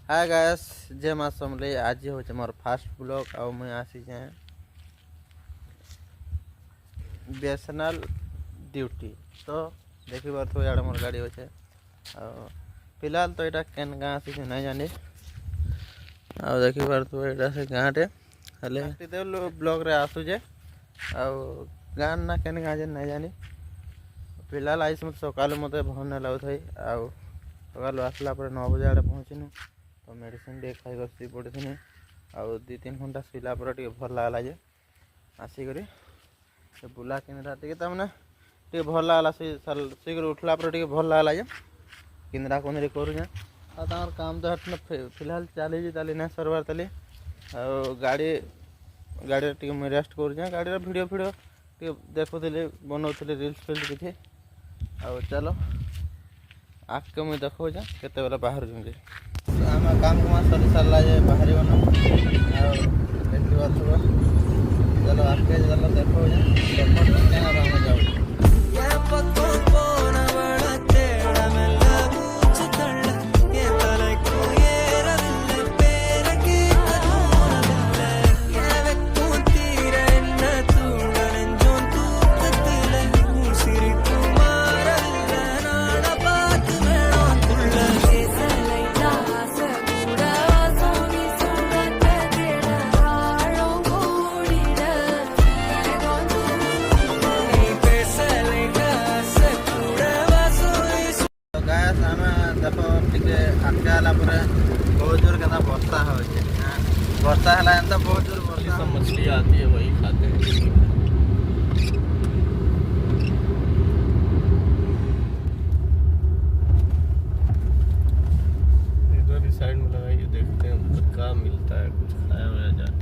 Hi guys, जय मां समले। आज हो मोर फास्ट ब्लॉग आ मुझे आसी जाए बीएसएनएल ड्यूटी। तो देखी बार तो यार मोर गाड़ी अच्छे फिलहाल तो यहाँ केन गाँ आसी नहीं जानी आ देखी बार तो यहाँ से गाँ टे हेले ब्लॉग रे आसुजे गाँ ना केन गाँ जे नहीं जानी। फिलहाल आई मत सकाल मत भल नहीं लगुई सकाल आसला 9 बजे आड़े पहुँचनु तो मेडिसिन टे खाई बसी पड़ी थी आ 2-3 घंटा शुला पर भल लगला जे आसिक बुला केन्द्रा टे तमें टे भल लगला शीघ्र उठला पर भल लगला जे केन्द्रा कुंदरी करूँ काम तो फिलहाल चली ना सरबार तली गाड़ी गाड़ी टे मुझे रेस्ट करूँ गाड़ी भिडियो फिडियो टे देखुली बनाऊली रिल्स फिल्स किसी चलो आगे मुझे देखो केत बेला बाहर जी आम काम कुम सरी सारा जे बाहर देखा चलो आगे चलो देखो जाओ बहुत जोर के वर्षा हो वर्षा है बहुत जोर वर्षा सब मछली आती है वही खाते हैं। इधर इस साइड में लगाइए देखते हैं उधर क्या मिलता है कुछ खाया हुआ जाए।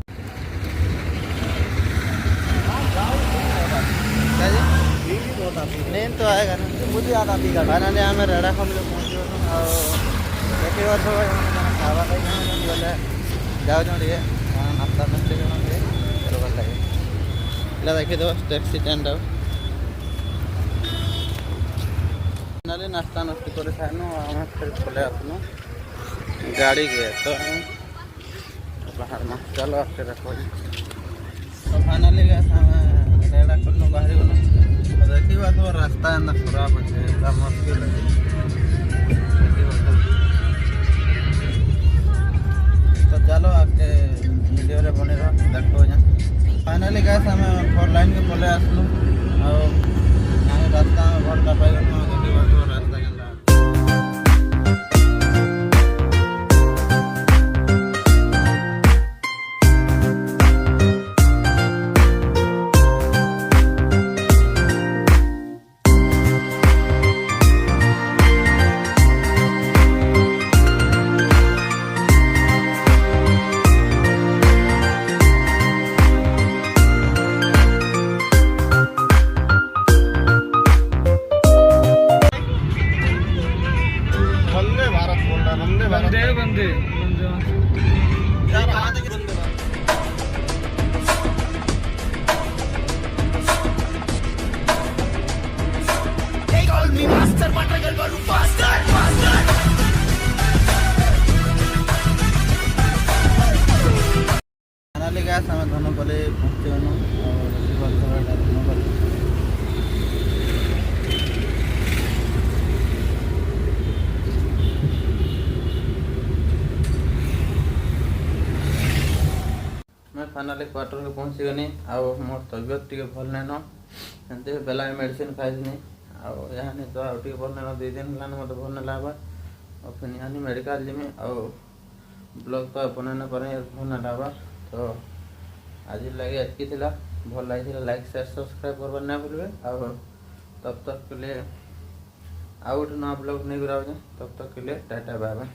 नींद तो आएगा ना मुझे याद आती है खाना ने हमें रेड़ा हम लोग पहुँचे देखिए खावा बोले जाओ टे नाश्ता नष्ट चलो भल लगे इला देखी दो टैक्सी स्टैंड फाइनाली नाश्ता नष्ट कर फिर पले आसनु गाड़ी के तो बाहर में चलो आके रखो तो फाइनाली रेड़ा कर बाहर गल देखा तो रास्ता खराब अच्छे मुश्किल है तो चलो आगे वीडियो रे बने देखो फाइनाली गैस आम 4 लाइन के पले आसलु रास्ता में भल का पाई रास्ता के धनपल्ली पहुँचे मैं फाइनाली क्वार्टर के पहुँची गनी मोर तबियत टी भल नहीं बेला मेडिसिन खाई यहाँ नहीं तो आगे भल नहीं 2 दिन है मत भल नहीं लगा और फिर यहाँ मेडिकल जीमी ब्लॉग तो बना ना पारे भल नहीं लगा तो आज लगे एतकी भल लगी लाइक शेयर सब्सक्राइब करवा ना भूलें तब तक के लिए आउट नया ब्लॉग नहीं कराओ तब तक के लिए टाटा बाय बाय।